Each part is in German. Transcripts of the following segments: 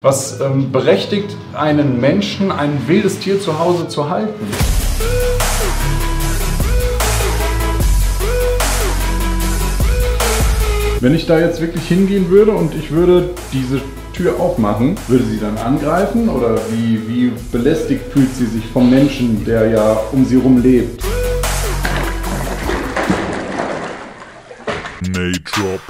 Was berechtigt einen Menschen, ein wildes Tier zu Hause zu halten? Wenn ich da jetzt wirklich hingehen würde und ich würde diese Tür aufmachen, würde sie dann angreifen oder wie belästigt fühlt sie sich vom Menschen, der ja um sie herum lebt? Natrop.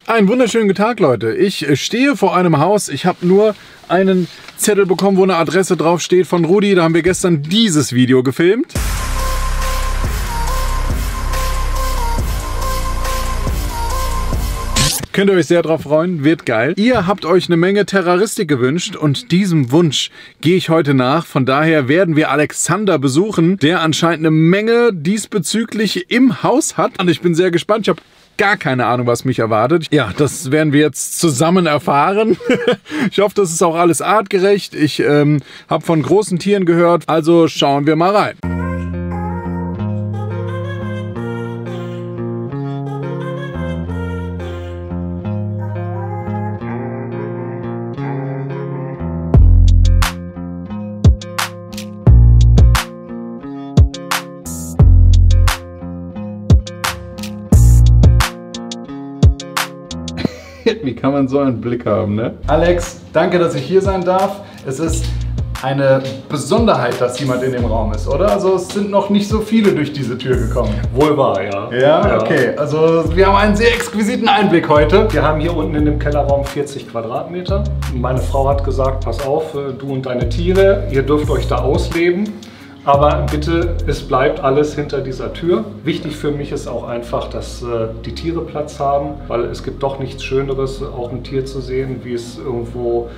Einen wunderschönen guten Tag, Leute. Ich stehe vor einem Haus. Ich habe nur einen Zettel bekommen, wo eine Adresse drauf steht von Rudi. Da haben wir gestern dieses Video gefilmt. Könnt ihr euch sehr drauf freuen, wird geil. Ihr habt euch eine Menge Terroristik gewünscht und diesem Wunsch gehe ich heute nach. Von daher werden wir Alexander besuchen, der anscheinend eine Menge diesbezüglich im Haus hat. Und ich bin sehr gespannt. Ich habe gar keine Ahnung, was mich erwartet. Ja, das werden wir jetzt zusammen erfahren. Ich hoffe, das ist auch alles artgerecht. Ich habe von großen Tieren gehört, also schauen wir mal rein. Wie kann man so einen Blick haben, ne? Alex, danke, dass ich hier sein darf. Es ist eine Besonderheit, dass jemand in dem Raum ist, oder? Also es sind noch nicht so viele durch diese Tür gekommen. Wohl wahr, ja. Ja, okay. Also wir haben einen sehr exquisiten Einblick heute. Wir haben hier unten in dem Kellerraum 40 Quadratmeter. Meine Frau hat gesagt, pass auf, du und deine Tiere, ihr dürft euch da ausleben. Aber bitte, es bleibt alles hinter dieser Tür. Wichtig für mich ist auch einfach, dass die Tiere Platz haben, weil es gibt doch nichts Schöneres, auch ein Tier zu sehen, wie es irgendwo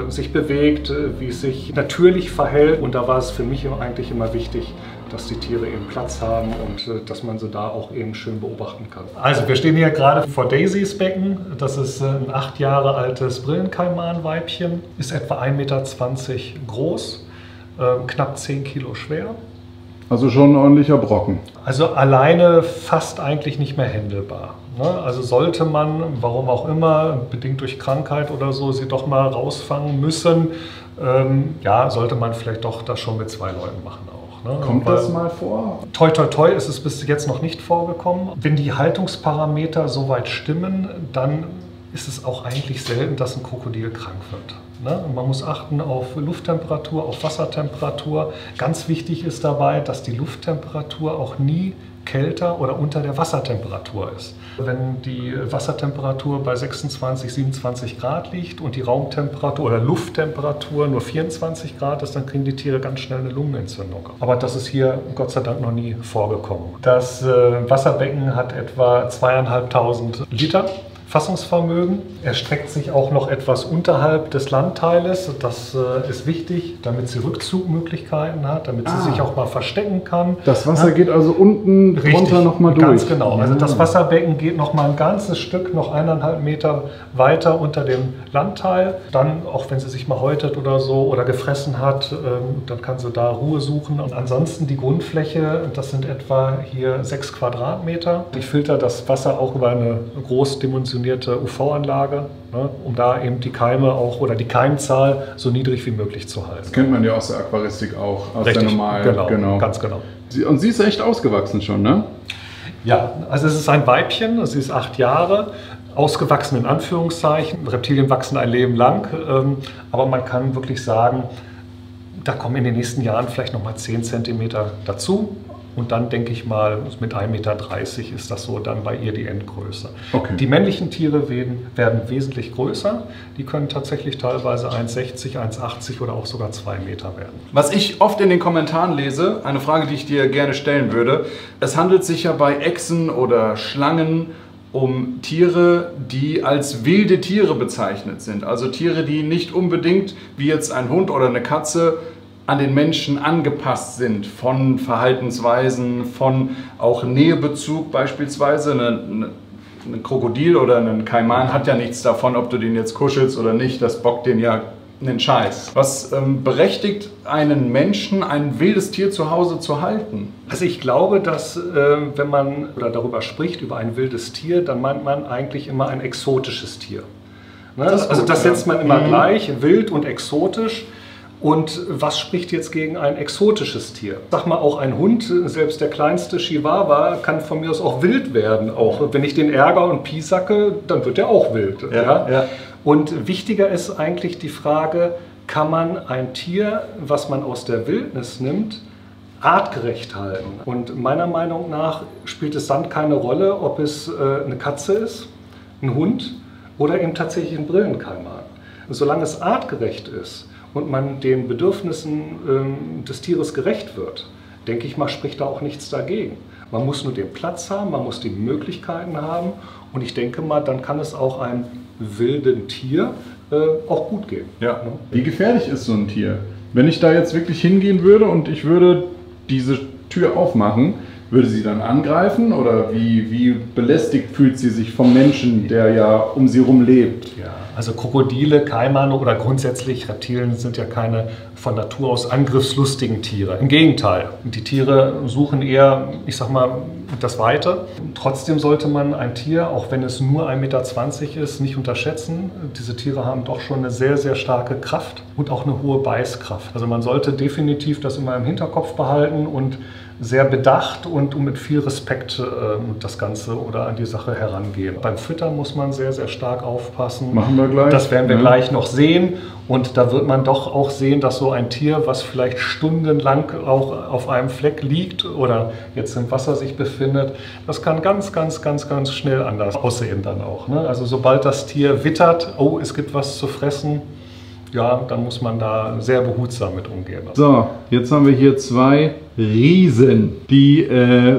sich bewegt, wie es sich natürlich verhält. Und da war es für mich eigentlich immer wichtig, dass die Tiere eben Platz haben und dass man sie da auch eben schön beobachten kann. Also wir stehen hier gerade vor Daisys Becken. Das ist ein 8 Jahre altes Brillenkaimanweibchen, ist etwa 1,20 Meter groß. Knapp 10 Kilo schwer. Also schon ein ordentlicher Brocken. Also alleine fast eigentlich nicht mehr händelbar. Ne? Also sollte man, warum auch immer, bedingt durch Krankheit oder so, sie doch mal rausfangen müssen, ja, sollte man vielleicht doch das schon mit 2 Leuten machen auch. Ne? Kommt das mal vor? Toi, toi, toi ist es bis jetzt noch nicht vorgekommen. Wenn die Haltungsparameter soweit stimmen, dann ist es auch eigentlich selten, dass ein Krokodil krank wird. Und man muss achten auf Lufttemperatur, auf Wassertemperatur. Ganz wichtig ist dabei, dass die Lufttemperatur auch nie kälter oder unter der Wassertemperatur ist. Wenn die Wassertemperatur bei 26, 27 Grad liegt und die Raumtemperatur oder Lufttemperatur nur 24 Grad ist, dann kriegen die Tiere ganz schnell eine Lungenentzündung. Aber das ist hier Gott sei Dank noch nie vorgekommen. Das Wasserbecken hat etwa 2.500 Liter Fassungsvermögen. Er streckt sich auch noch etwas unterhalb des Landteiles. Das ist wichtig, damit sie Rückzugmöglichkeiten hat, damit sie sich auch mal verstecken kann. Das Wasser geht also unten drunter noch mal durch. Ganz genau. Also das Wasserbecken geht noch mal ein ganzes Stück, noch 1,5 Meter weiter unter dem Landteil. Dann, auch wenn sie sich mal häutet oder so oder gefressen hat, dann kann sie da Ruhe suchen. Und ansonsten die Grundfläche, das sind etwa hier 6 Quadratmeter. Ich filter das Wasser auch über eine groß dimensionierte UV-Anlage, ne, um da eben die Keime auch oder die Keimzahl so niedrig wie möglich zu halten. Das kennt man ja aus der Aquaristik auch, aus Richtig, der normalen. genau, ganz genau. Und sie ist echt ausgewachsen schon, ne? Ja, also es ist ein Weibchen, sie ist 8 Jahre, ausgewachsen in Anführungszeichen. Reptilien wachsen ein Leben lang, aber man kann wirklich sagen, da kommen in den nächsten Jahren vielleicht noch mal 10 cm dazu. Und dann denke ich mal, mit 1,30 Meter ist das so dann bei ihr die Endgröße. Okay. Die männlichen Tiere werden wesentlich größer. Die können tatsächlich teilweise 1,60, 1,80 oder auch sogar 2 Meter werden. Was ich oft in den Kommentaren lese, eine Frage, die ich dir gerne stellen würde. Es handelt sich ja bei Echsen oder Schlangen um Tiere, die als wilde Tiere bezeichnet sind. Also Tiere, die nicht unbedingt, wie jetzt ein Hund oder eine Katze, an den Menschen angepasst sind, von Verhaltensweisen, von auch Nähebezug beispielsweise. Ein Krokodil oder ein Kaiman hat ja nichts davon, ob du den jetzt kuschelst oder nicht, das bockt den ja einen Scheiß. Was berechtigt einen Menschen, ein wildes Tier zu Hause zu halten? Also ich glaube, dass wenn man darüber spricht, über ein wildes Tier, dann meint man eigentlich immer ein exotisches Tier. Ne? Das setzt man immer gleich, wild und exotisch. Und was spricht jetzt gegen ein exotisches Tier? Sag mal, auch ein Hund, selbst der kleinste Chihuahua, kann von mir aus auch wild werden. Auch wenn ich den ärgere und piesacke, dann wird er auch wild. Ja. Und wichtiger ist eigentlich die Frage, kann man ein Tier, was man aus der Wildnis nimmt, artgerecht halten? Und meiner Meinung nach spielt es dann keine Rolle, ob es eine Katze ist, ein Hund oder eben tatsächlich ein Brillenkaiman. Solange es artgerecht ist und man den Bedürfnissen des Tieres gerecht wird, denke ich mal, spricht da auch nichts dagegen. Man muss nur den Platz haben, man muss die Möglichkeiten haben und ich denke mal, dann kann es auch einem wilden Tier auch gut gehen. Ja. Wie gefährlich ist so ein Tier? Wenn ich da jetzt wirklich hingehen würde und ich würde diese Tür aufmachen, würde sie dann angreifen oder wie belästigt fühlt sie sich vom Menschen, der ja um sie herum lebt? Ja, also Krokodile, Kaimane oder grundsätzlich Reptilien sind ja keine von Natur aus angriffslustigen Tiere. Im Gegenteil, die Tiere suchen eher, ich sag mal, das Weite. Trotzdem sollte man ein Tier, auch wenn es nur 1,20 Meter ist, nicht unterschätzen. Diese Tiere haben doch schon eine sehr, sehr starke Kraft und auch eine hohe Beißkraft. Also man sollte definitiv das immer im Hinterkopf behalten und sehr bedacht und mit viel Respekt das Ganze oder an die Sache herangehen. Beim Füttern muss man sehr, sehr stark aufpassen. Machen wir gleich. Das werden wir gleich noch sehen. Und da wird man doch auch sehen, dass so ein Tier, was vielleicht stundenlang auch auf einem Fleck liegt oder jetzt im Wasser sich befindet, das kann ganz, ganz, ganz, ganz schnell anders aussehen dann auch. Ne? Also sobald das Tier wittert, oh, es gibt was zu fressen, ja, dann muss man da sehr behutsam mit umgehen. So, jetzt haben wir hier zwei Riesen. Die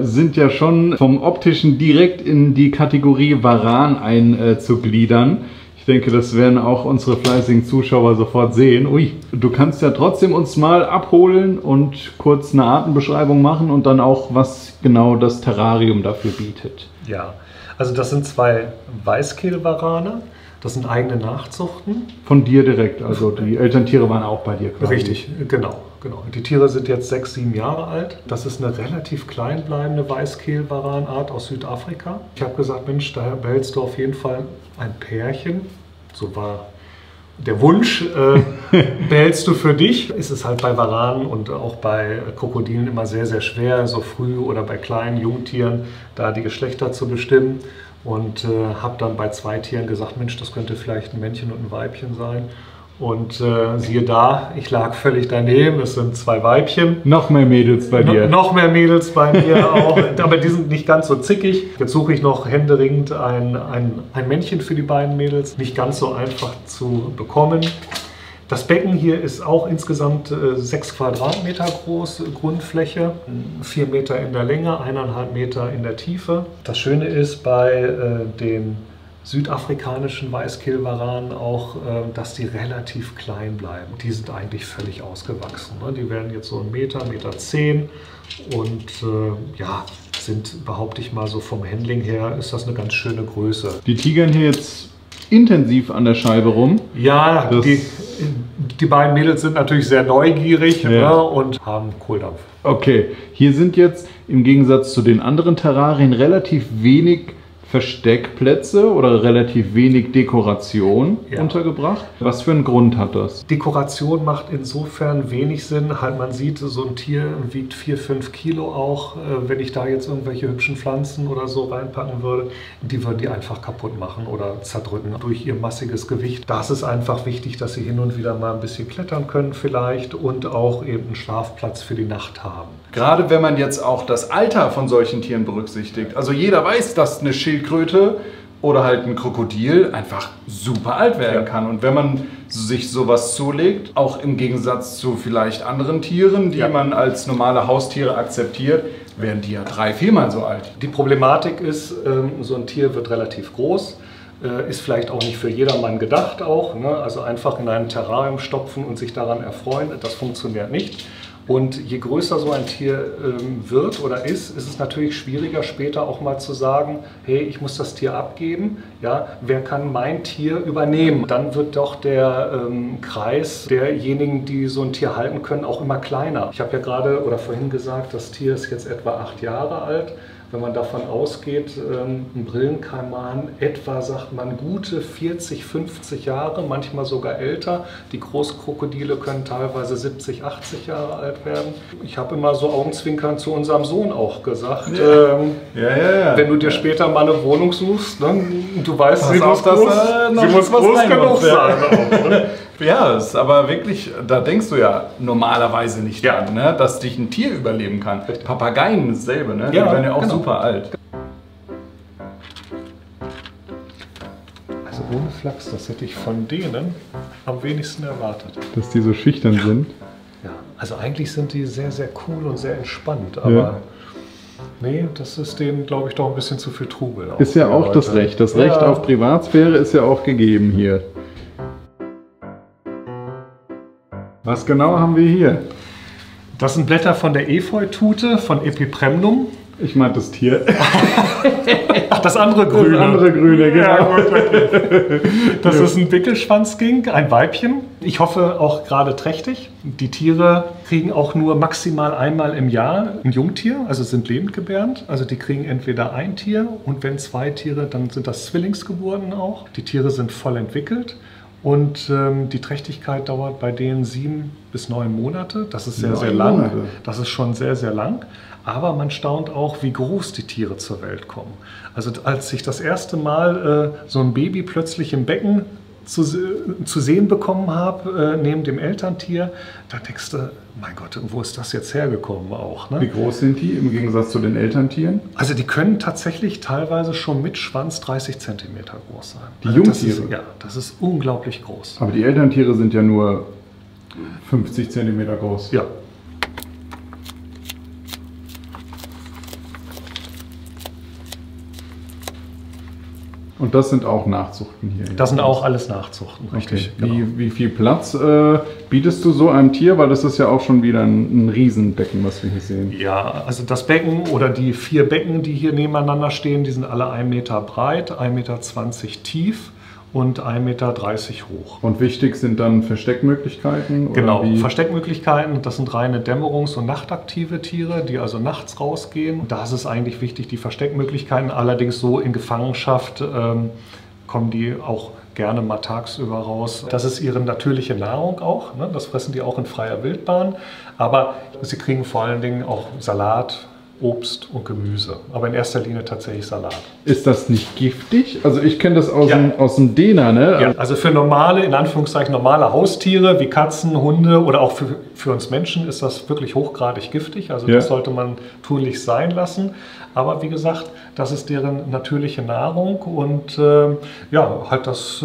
sind ja schon vom Optischen direkt in die Kategorie Varan einzugliedern. Ich denke, das werden auch unsere fleißigen Zuschauer sofort sehen. Ui, du kannst ja trotzdem uns mal abholen und kurz eine Artenbeschreibung machen und dann auch, was genau das Terrarium dafür bietet. Ja, also das sind zwei Weißkehlvarane. Das sind eigene Nachzuchten. Von dir direkt, also die Elterntiere waren auch bei dir quasi. Richtig, genau. Die Tiere sind jetzt 6, 7 Jahre alt. Das ist eine relativ klein bleibende Weißkehlvaranart aus Südafrika. Ich habe gesagt, Mensch, da behältst du auf jeden Fall ein Pärchen. So war der Wunsch, behältst du für dich. Ist es halt bei Varanen und auch bei Krokodilen immer sehr, sehr schwer, so früh oder bei kleinen Jungtieren da die Geschlechter zu bestimmen. Und habe dann bei 2 Tieren gesagt, Mensch, das könnte vielleicht ein Männchen und ein Weibchen sein. Und siehe da, ich lag völlig daneben, es sind 2 Weibchen. Noch mehr Mädels bei dir. Noch mehr Mädels bei mir auch, aber die sind nicht ganz so zickig. Jetzt suche ich noch händeringend ein Männchen für die beiden Mädels. Nicht ganz so einfach zu bekommen. Das Becken hier ist auch insgesamt 6 Quadratmeter groß, Grundfläche, 4 Meter in der Länge, 1,5 Meter in der Tiefe. Das Schöne ist bei den südafrikanischen Weißkehlvaranen auch, dass die relativ klein bleiben. Die sind eigentlich völlig ausgewachsen. Ne? Die werden jetzt so 1 Meter, 1,10 Meter und ja, sind, behaupte ich mal so vom Handling her, ist das eine ganz schöne Größe. Die tigern hier jetzt intensiv an der Scheibe rum. Ja, die beiden Mädels sind natürlich sehr neugierig, ja, ne, und haben Kohldampf. Okay, hier sind jetzt im Gegensatz zu den anderen Terrarien relativ wenig Versteckplätze oder relativ wenig Dekoration untergebracht. Was für einen Grund hat das? Dekoration macht insofern wenig Sinn. Halt, man sieht, so ein Tier wiegt 4, 5 Kilo auch. Wenn ich da jetzt irgendwelche hübschen Pflanzen oder so reinpacken würde, die würden die einfach kaputt machen oder zerdrücken durch ihr massiges Gewicht. Da ist es einfach wichtig, dass sie hin und wieder mal ein bisschen klettern können vielleicht und auch eben einen Schlafplatz für die Nacht haben. Gerade wenn man jetzt auch das Alter von solchen Tieren berücksichtigt. Also jeder weiß, dass eine Schildkröte oder halt ein Krokodil einfach super alt werden kann. Und wenn man sich sowas zulegt, auch im Gegensatz zu vielleicht anderen Tieren, die man als normale Haustiere akzeptiert, werden die ja 3-, 4-mal so alt. Die Problematik ist, so ein Tier wird relativ groß. Ist vielleicht auch nicht für jedermann gedacht auch. Ne? Also einfach in ein Terrarium stopfen und sich daran erfreuen, das funktioniert nicht. Und je größer so ein Tier wird oder ist es natürlich schwieriger später auch mal zu sagen, hey, ich muss das Tier abgeben, ja, wer kann mein Tier übernehmen? Dann wird doch der Kreis derjenigen, die so ein Tier halten können, auch immer kleiner. Ich habe ja gerade oder vorhin gesagt, das Tier ist jetzt etwa 8 Jahre alt. Wenn man davon ausgeht, ein Brillenkaiman etwa, sagt man, gute 40, 50 Jahre, manchmal sogar älter. Die Großkrokodile können teilweise 70, 80 Jahre alt werden. Ich habe immer so augenzwinkernd zu unserem Sohn auch gesagt, wenn du dir später mal eine Wohnung suchst, ne, du weißt, sie muss groß genug sein. Auch, ne? Ja, das ist aber wirklich, da denkst du ja normalerweise nicht dran, ne? Dass dich ein Tier überleben kann. Richtig. Papageien dasselbe, ne? Die werden ja auch super alt. Also ohne Flachs, das hätte ich von denen am wenigsten erwartet. Dass die so schüchtern sind? Ja, also eigentlich sind die sehr, sehr cool und sehr entspannt, aber nee, das ist denen, glaube ich, doch ein bisschen zu viel Trubel. Ist ja auch das Recht. Das Recht auf Privatsphäre ist ja auch gegeben hier. Was genau haben wir hier? Das sind Blätter von der Efeutute, von Epipremnum. Ich meine das Tier. Ach, das andere Grüne. Das andere Grüne, genau. Ja, gut, okay. Das ist ein Wickelschwanzgink, ein Weibchen. Ich hoffe auch gerade trächtig. Die Tiere kriegen auch nur maximal einmal im Jahr ein Jungtier, also sind lebendgebärend. Also die kriegen entweder ein Tier und wenn 2 Tiere, dann sind das Zwillingsgeburten auch. Die Tiere sind voll entwickelt. Und die Trächtigkeit dauert bei denen 7 bis 9 Monate. Das ist sehr, sehr lang. Das ist schon sehr, sehr lang. Aber man staunt auch, wie groß die Tiere zur Welt kommen. Also als ich das erste Mal so ein Baby plötzlich im Becken zu sehen bekommen habe, neben dem Elterntier, da denkst du, mein Gott, wo ist das jetzt hergekommen auch? Ne? Wie groß sind die im Gegensatz zu den Elterntieren? Also die können tatsächlich teilweise schon mit Schwanz 30 cm groß sein. Die Jungtiere? Das ist unglaublich groß. Aber die Elterntiere sind ja nur 50 cm groß. Ja. Und das sind auch Nachzuchten hier? Das sind auch alles Nachzuchten, richtig. Okay. Genau. Wie viel Platz bietest du so einem Tier? Weil das ist ja auch schon wieder ein Riesenbecken, was wir hier sehen. Ja, also das Becken oder die 4 Becken, die hier nebeneinander stehen, die sind alle 1 Meter breit, 1,20 Meter tief und 1,30 Meter hoch. Und wichtig sind dann Versteckmöglichkeiten? Genau, Versteckmöglichkeiten, das sind reine dämmerungs- und nachtaktive Tiere, die also nachts rausgehen. Da ist es eigentlich wichtig, die Versteckmöglichkeiten, allerdings so in Gefangenschaft kommen die auch gerne mal tagsüber raus. Das ist ihre natürliche Nahrung auch, ne? Das fressen die auch in freier Wildbahn, aber sie kriegen vor allen Dingen auch Salat, Obst und Gemüse, aber in erster Linie tatsächlich Salat. Ist das nicht giftig? Also ich kenne das aus dem Dena, ne? Ja, also für normale, in Anführungszeichen normale Haustiere wie Katzen, Hunde oder auch für uns Menschen ist das wirklich hochgradig giftig. Also das sollte man tunlichst sein lassen. Aber wie gesagt, das ist deren natürliche Nahrung und halt das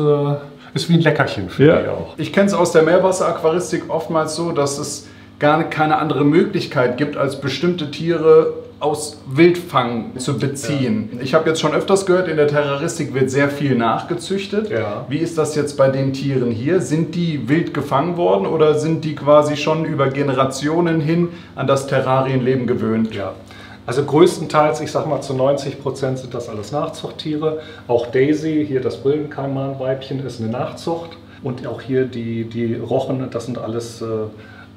ist wie ein Leckerchen für die auch. Ich kenne es aus der Meerwasseraquaristik oftmals so, dass es gar keine andere Möglichkeit gibt, als bestimmte Tiere aus Wildfang zu beziehen. Ja. Ich habe jetzt schon öfters gehört, in der Terroristik wird sehr viel nachgezüchtet. Ja. Wie ist das jetzt bei den Tieren hier? Sind die wild gefangen worden oder sind die quasi schon über Generationen hin an das Terrarienleben gewöhnt? Ja. Also größtenteils, ich sag mal zu 90% sind das alles Nachzuchttiere. Auch Daisy, hier das Brillenkaiman-Weibchen, ist eine Nachzucht. Und auch hier die Rochen, das sind alles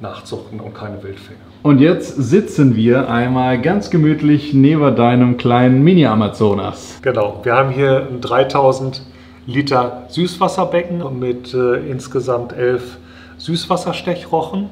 Nachzuchten und keine Wildfänge. Und jetzt sitzen wir einmal ganz gemütlich neben deinem kleinen Mini-Amazonas. Genau, wir haben hier ein 3000 Liter Süßwasserbecken mit insgesamt 11 Süßwasserstechrochen.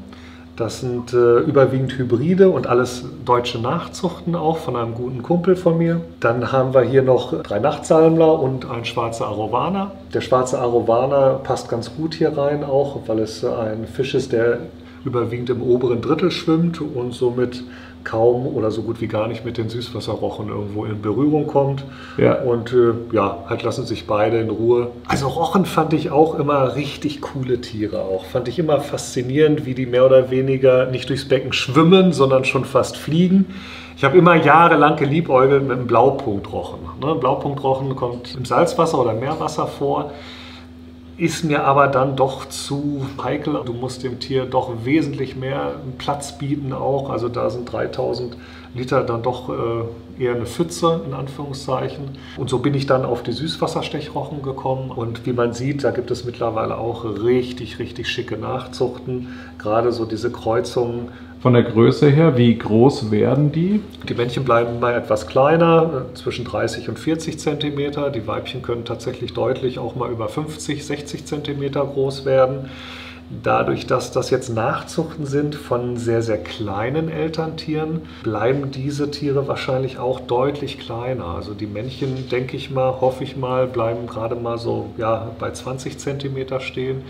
Das sind überwiegend Hybride und alles deutsche Nachzuchten auch von einem guten Kumpel von mir. Dann haben wir hier noch 3 Nachtsalmler und ein schwarzer Arowaner. Der schwarze Arowaner passt ganz gut hier rein auch, weil es ein Fisch ist, der überwiegend im oberen Drittel schwimmt und somit kaum oder so gut wie gar nicht mit den Süßwasserrochen irgendwo in Berührung kommt. Ja. Und halt lassen sich beide in Ruhe. Also Rochen fand ich auch immer richtig coole Tiere auch. Fand ich immer faszinierend, wie die mehr oder weniger nicht durchs Becken schwimmen, sondern schon fast fliegen. Ich habe immer jahrelang geliebäugelt mit einem Blaupunktrochen. Ne? Blaupunktrochen kommt im Salzwasser oder Meerwasser vor. Ist mir aber dann doch zu heikel. Du musst dem Tier doch wesentlich mehr Platz bieten auch. Also da sind 3000 Liter dann doch eher eine Pfütze, in Anführungszeichen. Und so bin ich dann auf die Süßwasserstechrochen gekommen. Und wie man sieht, da gibt es mittlerweile auch richtig, richtig schicke Nachzuchten. Gerade so diese Kreuzungen. Von der Größe her, wie groß werden die? Die Männchen bleiben mal etwas kleiner, zwischen 30 und 40 cm. Die Weibchen können tatsächlich deutlich auch mal über 50, 60 cm groß werden. Dadurch, dass das jetzt Nachzuchten sind von sehr, sehr kleinen Elterntieren, bleiben diese Tiere wahrscheinlich auch deutlich kleiner. Also die Männchen, denke ich mal, hoffe ich mal, bleiben gerade mal so bei 20 cm stehen.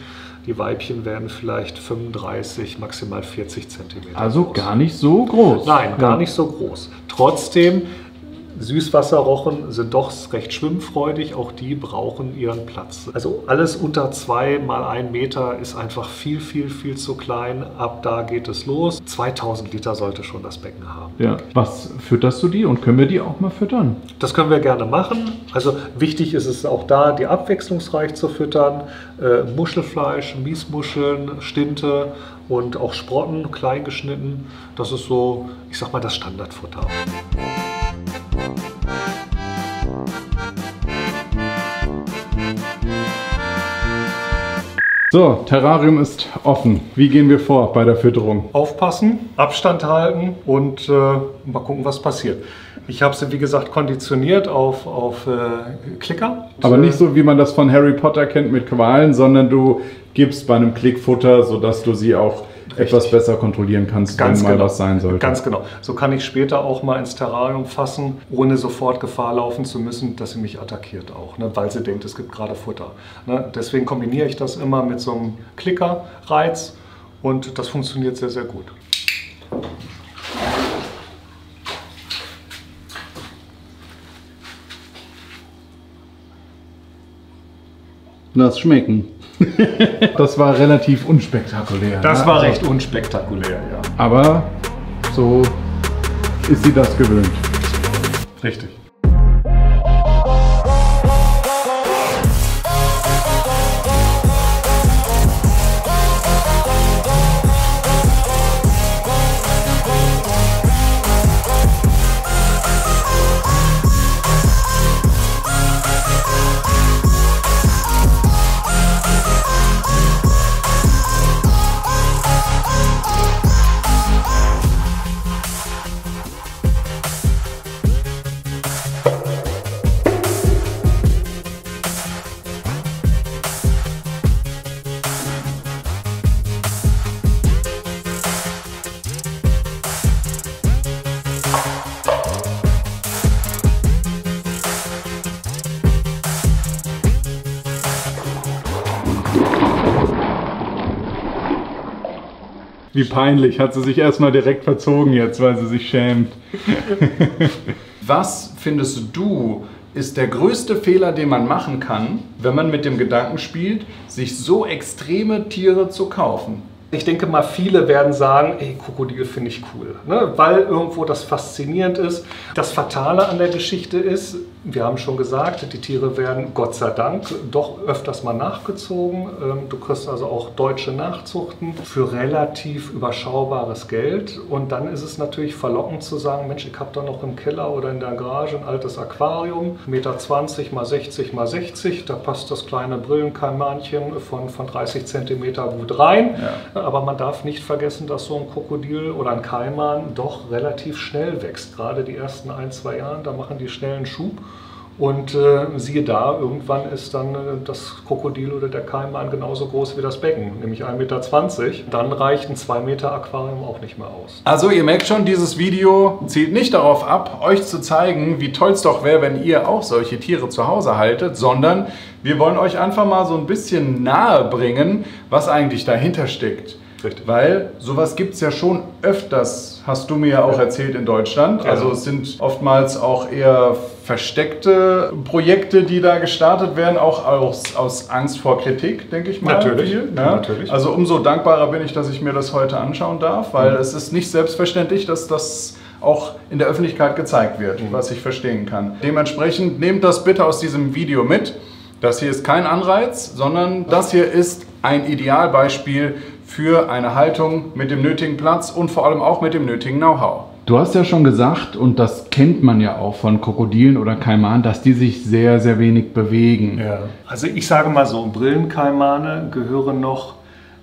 Die Weibchen werden vielleicht 35, maximal 40 cm Also groß. gar nicht so groß. Nein, gar nicht so groß. Trotzdem, Süßwasserrochen sind doch recht schwimmfreudig, auch die brauchen ihren Platz. Also alles unter 2 mal 1 Meter ist einfach viel, viel, viel zu klein. Ab da geht es los. 2000 Liter sollte schon das Becken haben. Ja. Was fütterst du die und können wir die auch mal füttern? Das können wir gerne machen. Also wichtig ist es auch da, die abwechslungsreich zu füttern. Muschelfleisch, Miesmuscheln, Stinte und auch Sprotten, klein geschnitten. Das ist so, ich sag mal, das Standardfutter. So, Terrarium ist offen. Wie gehen wir vor bei der Fütterung? Aufpassen, Abstand halten und mal gucken, was passiert. Ich habe sie, wie gesagt, konditioniert auf Klicker. Aber nicht so, wie man das von Harry Potter kennt mit Qualen, sondern du gibst bei einem Klickfutter, sodass du sie auch etwas besser kontrollieren kannst, wenn mal was sein sollte. Ganz genau. So kann ich später auch mal ins Terrarium fassen, ohne sofort Gefahr laufen zu müssen, dass sie mich attackiert auch, ne, weil sie denkt, es gibt gerade Futter. Ne, deswegen kombiniere ich das immer mit so einem Klickerreiz und das funktioniert sehr, sehr gut. Lass schmecken. Das war relativ unspektakulär. Das war recht unspektakulär, ja. Aber so ist sie das gewöhnt. Richtig. Wie peinlich, hat sie sich erstmal direkt verzogen jetzt, weil sie sich schämt. Was findest du, ist der größte Fehler, den man machen kann, wenn man mit dem Gedanken spielt, sich so extreme Tiere zu kaufen? Ich denke mal, viele werden sagen, ey, Krokodil finde ich cool, ne? Weil irgendwo das faszinierend ist. Das Fatale an der Geschichte ist, wir haben schon gesagt, die Tiere werden, Gott sei Dank, doch öfters mal nachgezogen. Du kriegst also auch deutsche Nachzuchten für relativ überschaubares Geld. Und dann ist es natürlich verlockend zu sagen, Mensch, ich habe da noch im Keller oder in der Garage ein altes Aquarium, 1,20 Meter x 60 x 60, da passt das kleine Brillenkaimanchen von 30 cm gut rein. Ja. Aber man darf nicht vergessen, dass so ein Krokodil oder ein Kaiman doch relativ schnell wächst. Gerade die ersten 1-2 Jahre, da machen die schnell einen Schub. Und siehe da, irgendwann ist dann das Krokodil oder der Kaiman genauso groß wie das Becken, nämlich 1,20 Meter. Dann reicht ein 2 Meter Aquarium auch nicht mehr aus. Also ihr merkt schon, dieses Video zielt nicht darauf ab, euch zu zeigen, wie toll es doch wäre, wenn ihr auch solche Tiere zu Hause haltet, sondern wir wollen euch einfach mal so ein bisschen nahe bringen, was eigentlich dahinter steckt. Richtig. Weil sowas gibt es ja schon öfters, hast du mir ja auch erzählt, in Deutschland. Also es sind oftmals auch eher versteckte Projekte, die da gestartet werden, auch aus Angst vor Kritik, denke ich mal. Natürlich. Viel, ja? Natürlich. Also umso dankbarer bin ich, dass ich mir das heute anschauen darf, weil es ist nicht selbstverständlich, dass das auch in der Öffentlichkeit gezeigt wird, was ich verstehen kann. Dementsprechend nehmt das bitte aus diesem Video mit. Das hier ist kein Anreiz, sondern das hier ist ein Idealbeispiel für eine Haltung mit dem nötigen Platz und vor allem auch mit dem nötigen Know-how. Du hast ja schon gesagt, und das kennt man ja auch von Krokodilen oder Kaimanen, dass die sich sehr, sehr wenig bewegen. Ja. Also ich sage mal so, Brillenkaimane gehören noch,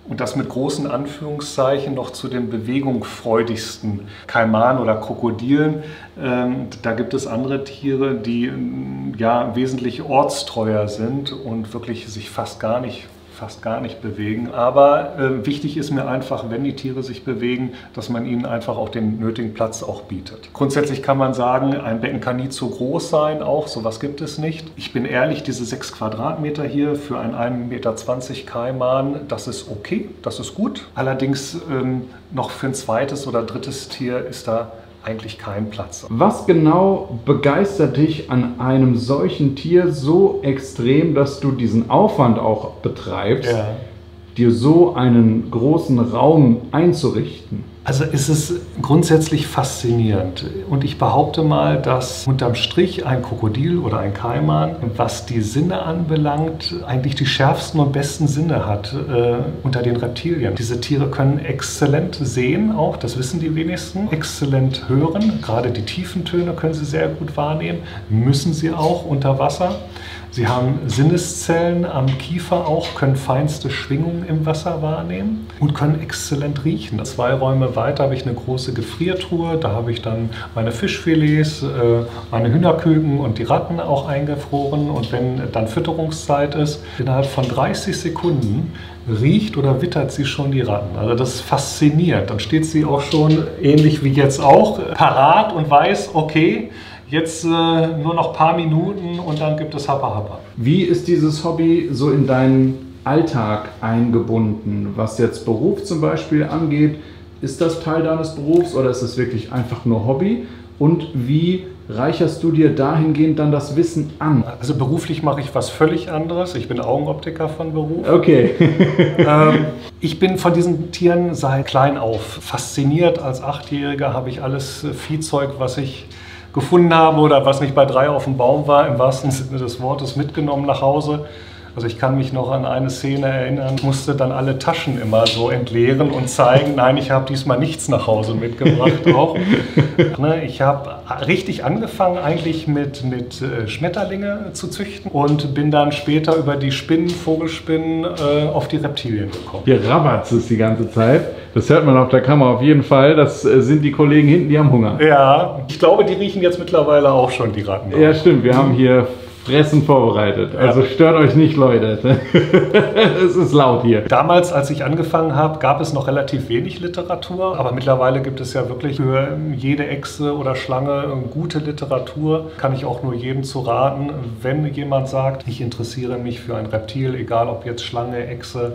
und das mit großen Anführungszeichen, noch zu den bewegungsfreudigsten Kaimanen oder Krokodilen. Da gibt es andere Tiere, die ja wesentlich ortstreuer sind und wirklich sich fast gar nicht bewegen. Aber wichtig ist mir einfach, wenn die Tiere sich bewegen, dass man ihnen einfach auch den nötigen Platz auch bietet. Grundsätzlich kann man sagen, ein Becken kann nie zu groß sein, auch sowas gibt es nicht. Ich bin ehrlich, diese 6 Quadratmeter hier für einen 1,20 Meter Kaiman, das ist okay, das ist gut. Allerdings noch für ein zweites oder drittes Tier ist da eigentlich kein Platz. Was genau begeistert dich an einem solchen Tier so extrem, dass du diesen Aufwand auch betreibst, dir so einen großen Raum einzurichten? Also es ist grundsätzlich faszinierend und ich behaupte mal, dass unterm Strich ein Krokodil oder ein Kaiman, was die Sinne anbelangt, eigentlich die schärfsten und besten Sinne hat unter den Reptilien. Diese Tiere können exzellent sehen, auch das wissen die wenigsten, exzellent hören, gerade die tiefen Töne können sie sehr gut wahrnehmen, müssen sie auch unter Wasser. Sie haben Sinneszellen am Kiefer auch, können feinste Schwingungen im Wasser wahrnehmen und können exzellent riechen. 2 Räume weiter habe ich eine große Gefriertruhe, da habe ich dann meine Fischfilets, meine Hühnerküken und die Ratten auch eingefroren. Und wenn dann Fütterungszeit ist, innerhalb von 30 Sekunden riecht oder wittert sie schon die Ratten. Also das ist faszinierend. Dann steht sie auch schon, ähnlich wie jetzt auch, parat und weiß, okay, jetzt nur noch ein paar Minuten und dann gibt es Happa Happa. Wie ist dieses Hobby so in deinen Alltag eingebunden? Was jetzt Beruf zum Beispiel angeht, ist das Teil deines Berufs oder ist es wirklich einfach nur Hobby? Und wie reicherst du dir dahingehend dann das Wissen an? Also beruflich mache ich was völlig anderes. Ich bin Augenoptiker von Beruf. Okay. Ich bin von diesen Tieren seit klein auf fasziniert. Als 8-Jähriger habe ich alles Viehzeug, was ich gefunden habe oder was nicht bei 3 auf dem Baum war, im wahrsten Sinne des Wortes mitgenommen nach Hause. Also ich kann mich noch an eine Szene erinnern, ich musste dann alle Taschen immer so entleeren und zeigen, nein, ich habe diesmal nichts nach Hause mitgebracht auch. Ich habe richtig angefangen eigentlich mit Schmetterlinge zu züchten und bin dann später über die Spinnen, Vogelspinnen auf die Reptilien gekommen. Hier rabatzt es die ganze Zeit. Das hört man auf der Kamera auf jeden Fall. Das sind die Kollegen hinten, die haben Hunger. Ja, ich glaube, die riechen jetzt mittlerweile auch schon, die Ratten. Ja, stimmt. Wir haben hier Fressen vorbereitet. Also stört euch nicht, Leute. Es ist laut hier. Damals, als ich angefangen habe, gab es noch relativ wenig Literatur. Aber mittlerweile gibt es ja wirklich für jede Echse oder Schlange gute Literatur. Kann ich auch nur jedem zu raten, wenn jemand sagt, ich interessiere mich für ein Reptil, egal ob jetzt Schlange, Echse,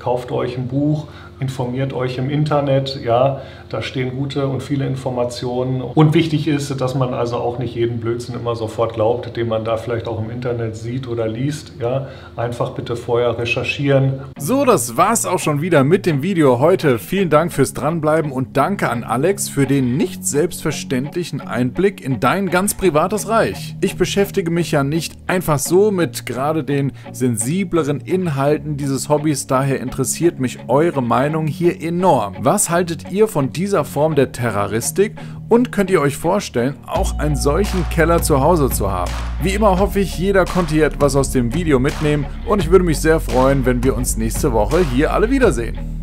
kauft euch ein Buch, informiert euch im Internet, ja, da stehen gute und viele Informationen. Und wichtig ist, dass man also auch nicht jeden Blödsinn immer sofort glaubt, den man da vielleicht auch im Internet sieht oder liest, ja, einfach bitte vorher recherchieren. So, das war's auch schon wieder mit dem Video heute. Vielen Dank fürs Dranbleiben und danke an Alex für den nicht selbstverständlichen Einblick in dein ganz privates Reich. Ich beschäftige mich ja nicht einfach so mit gerade den sensibleren Inhalten dieses Hobbys, daher interessiert mich eure Meinung hier enorm. Was haltet ihr von dieser Form der Terraristik und könnt ihr euch vorstellen, auch einen solchen Keller zu Hause zu haben? Wie immer hoffe ich, jeder konnte hier etwas aus dem Video mitnehmen und ich würde mich sehr freuen, wenn wir uns nächste Woche hier alle wiedersehen.